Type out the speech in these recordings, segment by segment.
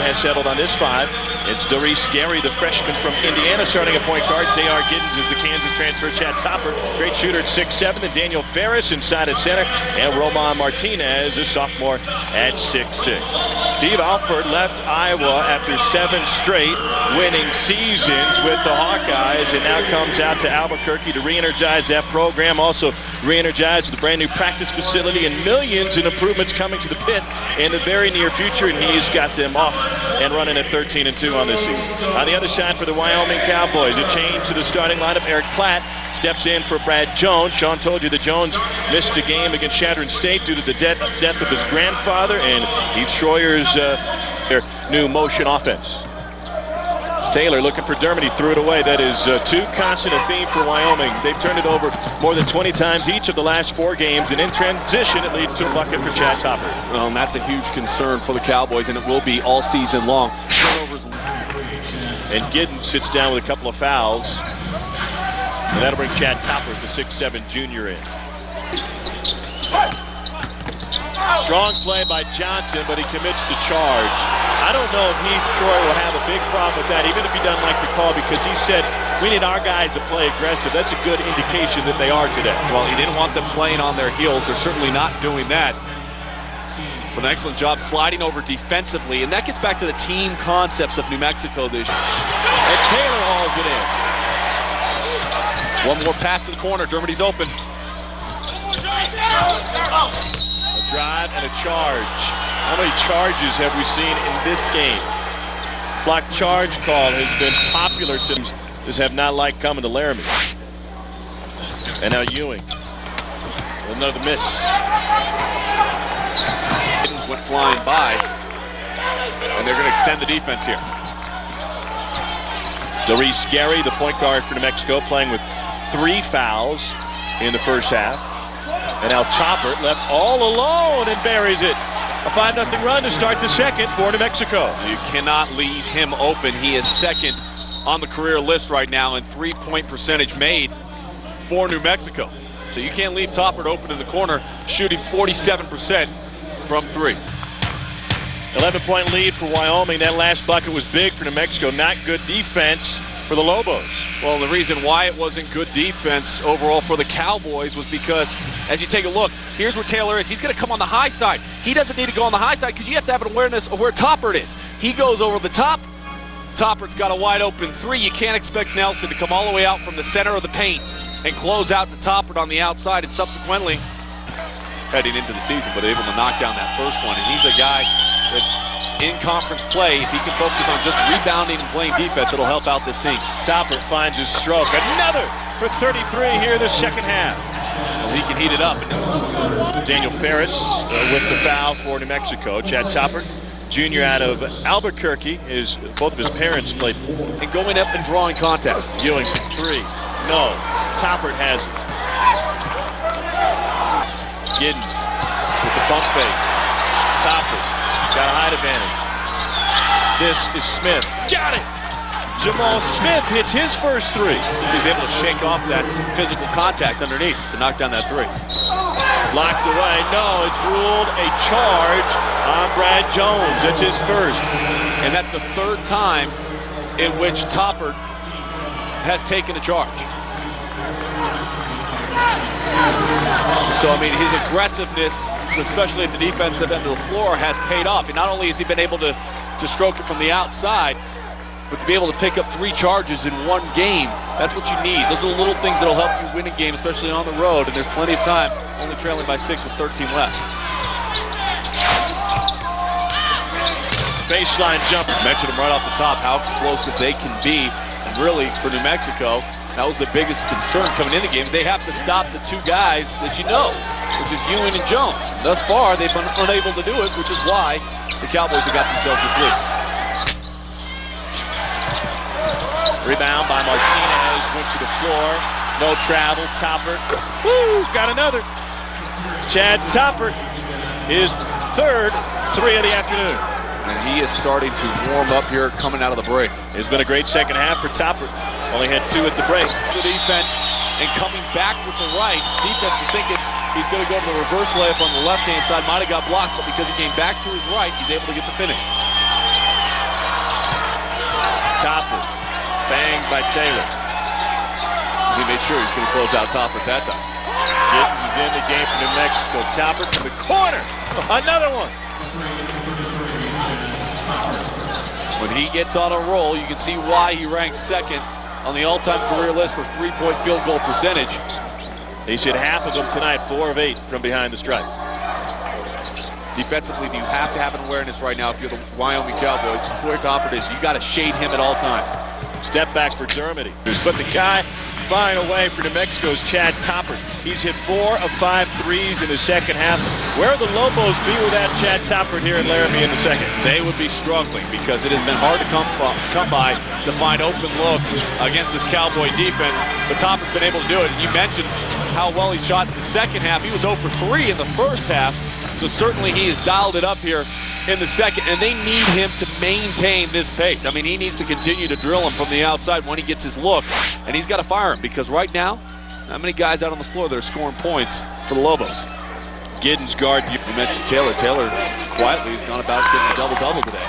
Toppert has settled on this 5. It's Doris Gary, the freshman from Indiana, starting at point guard. J.R. Giddens is the Kansas transfer. Chad Toppert, great shooter at 6'7". And Daniel Ferris inside at center. And Roman Martinez, a sophomore, at 6'6". Steve Alford left Iowa after 7 straight winning seasons with the Hawkeyes, and now comes out to Albuquerque to re-energize that program. Also re-energize the brand new practice facility, and millions in improvements coming to the pit in the very near future, and he's got them off and running at 13-2 on this season. On the other side for the Wyoming Cowboys, a change to the starting lineup. Eric Platt steps in for Brad Jones. Sean told you that Jones missed a game against Chadron State due to the death of his grandfather, and Heath Schroyer's their new motion offense. Taylor looking for Dermody, threw it away. That is too constant a theme for Wyoming. They've turned it over more than 20 times each of the last 4 games, and in transition it leads to a bucket for Chad Toppert. Well, and that's a huge concern for the Cowboys, and it will be all season long. Turnovers. And Giddens sits down with a couple of fouls, and that'll bring Chad Toppert, the 6'7" junior, in. Strong play by Johnson, but he commits the charge. I don't know if Heath Troy will have a big problem with that, even if he doesn't like the call, because he said, we need our guys to play aggressive. That's a good indication that they are today. Well, he didn't want them playing on their heels. They're certainly not doing that. But an excellent job sliding over defensively, and that gets back to the team concepts of New Mexico this year. And Taylor hauls it in. One more pass to the corner. Dermody's open. A drive and a charge. How many charges have we seen in this game? Block charge call has been popular. Teams just have not liked coming to Laramie. And now Ewing. Another miss. Giddens went flying by, and they're going to extend the defense here. Doris Gary, the point guard for New Mexico, playing with 3 fouls in the first half. And now Toppert left all alone and buries it. A 5-0 run to start the second for New Mexico. You cannot leave him open. He is second on the career list right now in 3-point percentage made for New Mexico. So you can't leave Toppert open in the corner, shooting 47% from 3. 11-point lead for Wyoming. That last bucket was big for New Mexico. Not good defense for the Lobos. Well, the reason why it wasn't good defense overall for the Cowboys was because, as you take a look, here's where Taylor is. He's going to come on the high side. He doesn't need to go on the high side because you have to have an awareness of where Toppert is. He goes over the top. Toppert's got a wide open 3. You can't expect Nelson to come all the way out from the center of the paint and close out to Toppert on the outside, and subsequently heading into the season, but able to knock down that first one. And he's a guy that in conference play, if he can focus on just rebounding and playing defense, it'll help out this team. Toppert finds his stroke. Another for 33 here in the second half. Well, he can heat it up. Daniel Ferris with the foul for New Mexico. Chad Toppert, junior out of Albuquerque, both of his parents played. And going up and drawing contact. Ewing for 3. No. Toppert has it. Giddens with the bump fake. Toppert got a height advantage. This is Smith. Got it! Jamal Smith hits his first 3. He's able to shake off that physical contact underneath to knock down that 3. Locked away. No, it's ruled a charge on Brad Jones. That's his first. And that's the 3rd time in which Toppert has taken a charge. So, I mean, his aggressiveness, especially at the defensive end of the floor, has paid off. And not only has he been able to stroke it from the outside, but to be able to pick up 3 charges in one game, that's what you need. Those are the little things that will help you win a game, especially on the road. And there's plenty of time, only trailing by 6 with 13 left. Baseline jumper. Mentioned them right off the top, how explosive they can be. And really, for New Mexico, that was the biggest concern coming into games. They have to stop the 2 guys that you know, which is Ewing and Jones. Thus far, they've been unable to do it, which is why the Cowboys have got themselves this lead. Rebound by Martinez, went to the floor. No travel, Toppert. Woo, got another. Chad Toppert, his 3rd 3 of the afternoon. And he is starting to warm up here coming out of the break. It's been a great second half for Toppert. Only had 2 at the break. The defense and coming back with the right. Defense was thinking he's going to go to the reverse layup on the left-hand side. Might have got blocked, but because he came back to his right, he's able to get the finish. Toppert. Banged by Taylor. He made sure he was going to close out Toppert that time. Giddens is in the game for New Mexico. Toppert from the corner. Another one. When he gets on a roll, you can see why he ranks second on the all-time career list for three-point field goal percentage. He's hit half of them tonight, 4 of 8 from behind the stripe. Defensively, you have to have an awareness right now if you're the Wyoming Cowboys. Where Toppert is, you got to shade him at all times. Step back for Dermody. But the guy flying away for New Mexico's Chad Toppert. He's hit 4 of 5 threes in the second half. Where will the Lobos be without Chad Toppert here in Laramie in the second? They would be struggling because it has been hard to come by to find open looks against this Cowboy defense. But Toppert's been able to do it. And you mentioned how well he shot in the second half. He was 0 for 3 in the first half. So certainly he has dialed it up here in the second, and they need him to maintain this pace. I mean, he needs to continue to drill him from the outside when he gets his look, and he's got to fire him because right now, not many guys out on the floor that are scoring points for the Lobos. Giddens guard. You mentioned Taylor. Taylor quietly has gone about getting a double-double today.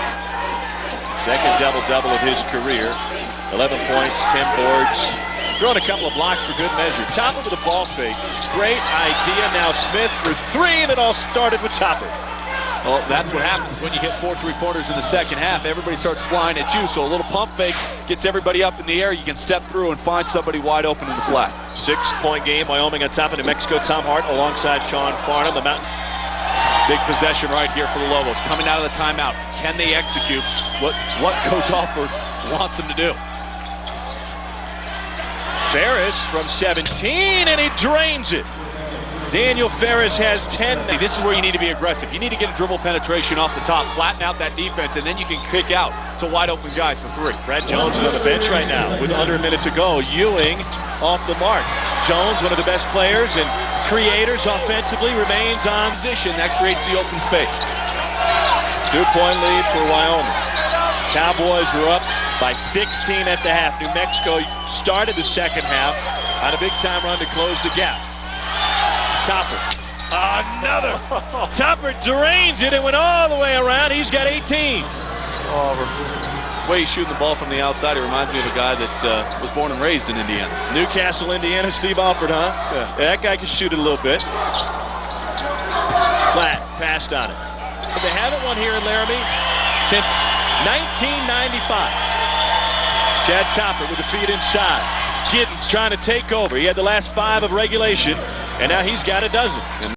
Second double-double of his career. 11 points, 10 boards. Throwing a couple of blocks for good measure. Toppert with a ball fake. Great idea. Now Smith for 3, and it all started with Toppert. Well, that's what happens when you hit 4 3-pointers in the second half. Everybody starts flying at you, so a little pump fake gets everybody up in the air. You can step through and find somebody wide open in the flat. 6-point game, Wyoming on top of New Mexico. Tom Hart alongside Sean Farnham. The Mountain. Big possession right here for the Lobos. Coming out of the timeout. Can they execute what Coach Alford wants them to do? Ferris from 17, and he drains it. Daniel Ferris has 10. This is where you need to be aggressive. You need to get a dribble penetration off the top, flatten out that defense, and then you can kick out to wide open guys for 3. Brad Jones is on the bench right now with under a minute to go. Ewing off the mark. Jones, one of the best players and creators offensively, remains on position. That creates the open space. 2-point lead for Wyoming. Cowboys were up by 16 at the half. New Mexico started the second half on a big-time run to close the gap. Toppert. Another. Toppert drains it and went all the way around. He's got 18. The way he's shooting the ball from the outside, it reminds me of a guy that was born and raised in Indiana. Newcastle, Indiana, Steve Alford, huh? Yeah, that guy can shoot it a little bit. Flat, passed on it. But they haven't won here in Laramie since 1995. Chad Toppert with the feet inside. Giddens trying to take over. He had the last 5 of regulation, and now he's got a dozen.